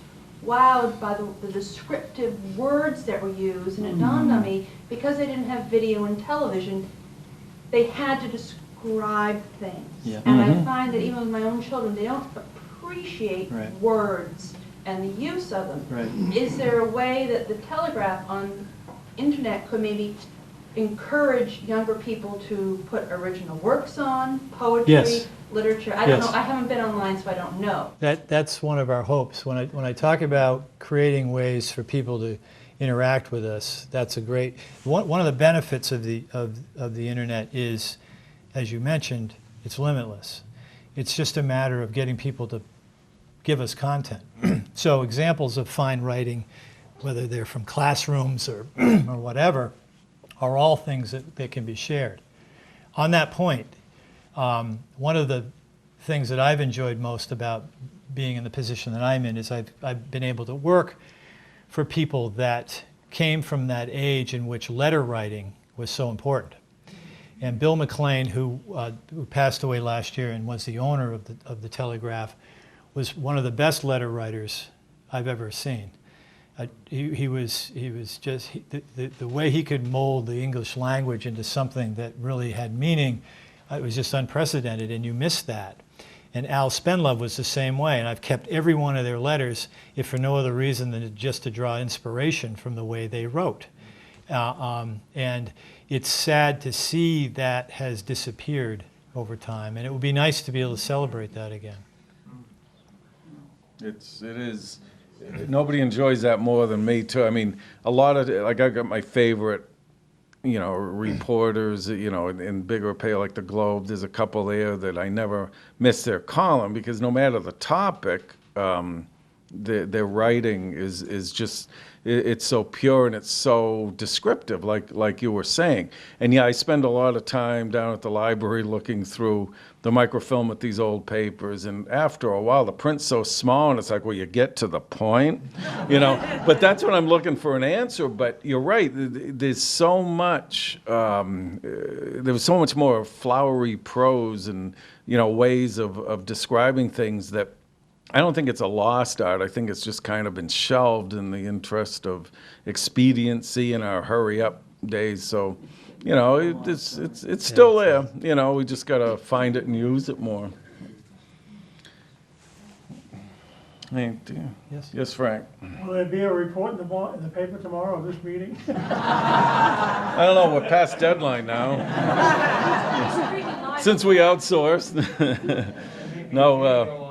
wowed by the descriptive words that were used. And it dawned on me, because they didn't have video and television, they had to describe things.
Yeah.
And I find that even with my own children, they don't appreciate
Right.
words and the use of them.
Right.
Is there a way that the Telegraph on internet could maybe encourage younger people to put original works on, poetry,
Yes.
literature? I don't
Yes.
know. I haven't been online, so I don't know.
That's one of our hopes. When I talk about creating ways for people to interact with us, that's a great one of the benefits of the internet is, as you mentioned, it's limitless. It's just a matter of getting people to give us content. So examples of fine writing, whether they're from classrooms or or whatever, are all things that can be shared. On that point, one of the things that I've enjoyed most about being in the position that I'm in is I've been able to work for people that came from that age in which letter writing was so important. And Bill McLean, who passed away last year and was the owner of the Telegraph, was one of the best letter writers I've ever seen. He was just the way he could mold the English language into something that really had meaning. It was just unprecedented, and you missed that. And Al Spenlove was the same way, and I've kept every one of their letters, if for no other reason than just to draw inspiration from the way they wrote. And it's sad to see that has disappeared over time, and it would be nice to be able to celebrate that again.
It is. Nobody enjoys that more than me too. I mean, a lot of I got my favorite, reporters, in bigger pay like the Globe. There's a couple there that I never miss their column because no matter the topic, their writing is just, it's so pure and it's so descriptive, like you were saying. And yeah, I spend a lot of time down at the library looking through the microfilm with these old papers, and after a while the print's so small and it's like, well, you get to the point, but that's when I'm looking for an answer. But you're right, there's so much there was so much more flowery prose and ways of describing things that I don't think it's a lost art. I think it's just kind of been shelved in the interest of expediency in our hurry up days. So, it's still there. We just got to find it and use it more. Hey, yes, Frank.
Will there be a report in the paper tomorrow of this meeting?
I don't know. We're past deadline now. Since we outsourced. No.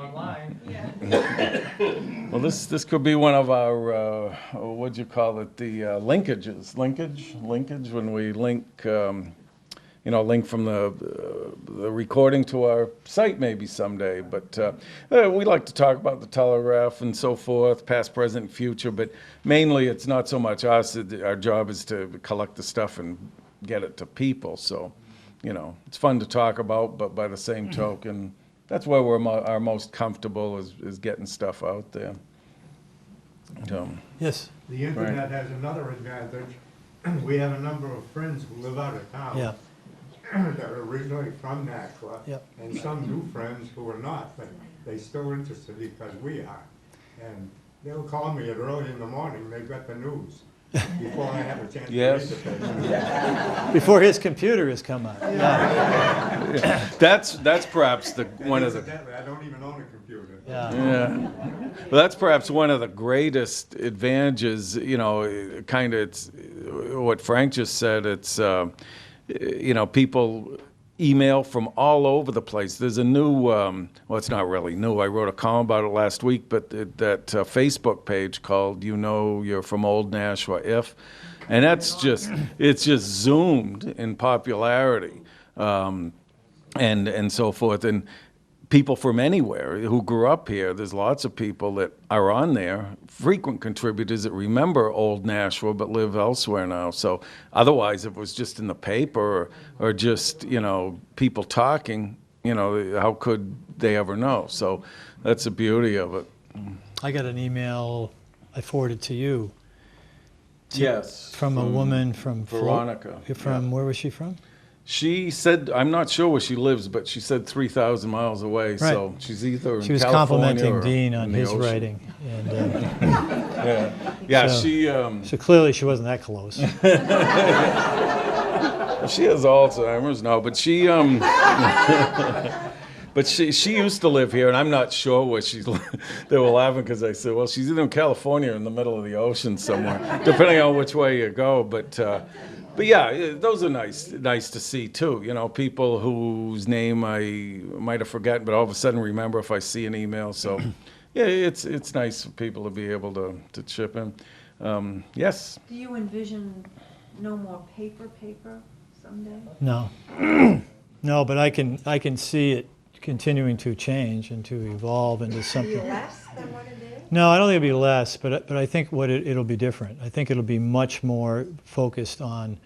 Well, this could be one of our what'd you call it? The linkages, linkage when we link, link from the recording to our site maybe someday. But we like to talk about the Telegraph and so forth, past, present, future. But mainly, it's not so much us. Our job is to collect the stuff and get it to people. So, it's fun to talk about. But by the same token, that's where we're our most comfortable is getting stuff out there.
Yes.
The internet has another advantage. We have a number of friends who live out of town.
Yeah.
That are originally from Nashua.
Yep.
And some new friends who are not, but they still interested because we are. And they'll call me at early in the morning, they've got the news. Before I have a chance to read the paper.
Before his computer has come out.
That's perhaps one of the.
I don't even own a computer.
Yeah. Well, that's perhaps one of the greatest advantages. Kind of it's what Frank just said. It's people email from all over the place. There's a new, well, it's not really new. I wrote a column about it last week, but that Facebook page called You're from Old Nashua If. And it's just zoomed in popularity and so forth. And people from anywhere who grew up here, there's lots of people that are on there, frequent contributors that remember old Nashua but live elsewhere now. So otherwise, if it was just in the paper or just, people talking, how could they ever know? So that's the beauty of it.
I got an email I forwarded to you.
Yes.
From a woman from
Veronica.
Where was she from?
She said, I'm not sure where she lives, but she said 3,000 miles away. Right. So she's either in California.
She was complimenting Dean on his writing. And,
so
clearly she wasn't that close.
She has Alzheimer's now, but she she used to live here, and I'm not sure where she's. They were laughing because I said, well, she's either in California or in the middle of the ocean somewhere, depending on which way you go. But yeah, those are nice to see too. People whose name I might have forgotten, but all of a sudden remember if I see an email. So, yeah, it's nice for people to be able to chip in. Yes.
Do you envision no more paper someday?
No, no, but I can see it continuing to change and to evolve into something.
Will it be less than what it is?
No, I don't think it'll be less, but I think it'll be different. I think it'll be much more focused on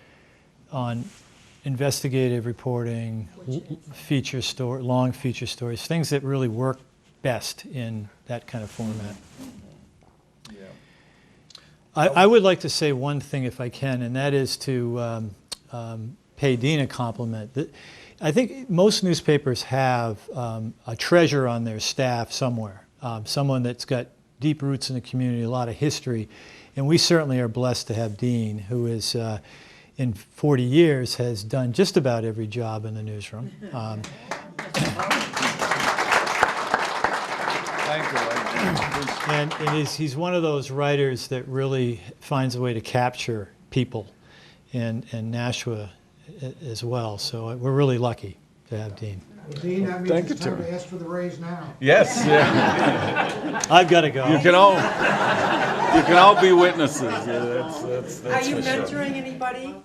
investigative reporting, long feature stories, things that really work best in that kind of format. Yeah. I would like to say one thing if I can, and that is to pay Dean a compliment. I think most newspapers have a treasure on their staff somewhere, someone that's got deep roots in the community, a lot of history, and we certainly are blessed to have Dean, who is, in 40 years, has done just about every job in the newsroom.
Thank you.
And he's one of those writers that really finds a way to capture people, and Nashua as well. So we're really lucky to have Dean.
Well, Dean, that means it's time to ask for the raise now.
Yes. Yeah.
I've got to go.
You can all be witnesses. Yeah, that's
Are you
for
mentoring
sure.
anybody?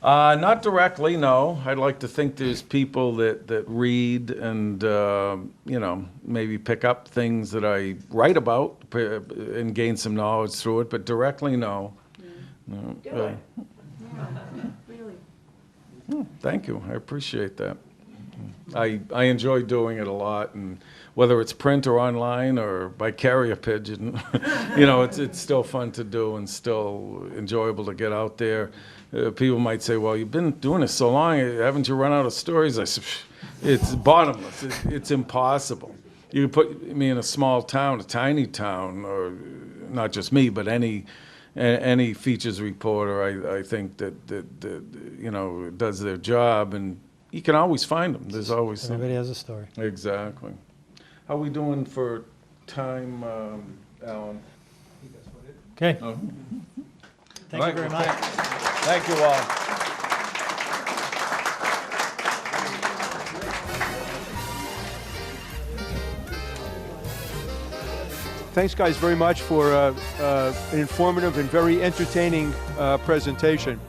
Not directly, no. I'd like to think there's people that read and, you know, maybe pick up things that I write about and gain some knowledge through it, but directly, no. No,
Do it. Really.
Thank you, I appreciate that. I enjoy doing it a lot, and whether it's print or online or by carrier pigeon, you know, it's still fun to do and still enjoyable to get out there. People might say, well, you've been doing this so long, haven't you run out of stories? I said, it's bottomless, it's impossible. You could put me in a small town, a tiny town, or not just me, but any features reporter, I think that you know, does their job, and you can always find them. There's always
Everybody
something.
has a story.
Exactly. How are we doing for time, Alan?
Okay.
Oh.
Thank
All
you very
right,
much.
Thank you all.
Thanks, guys, very much for an informative and very entertaining presentation.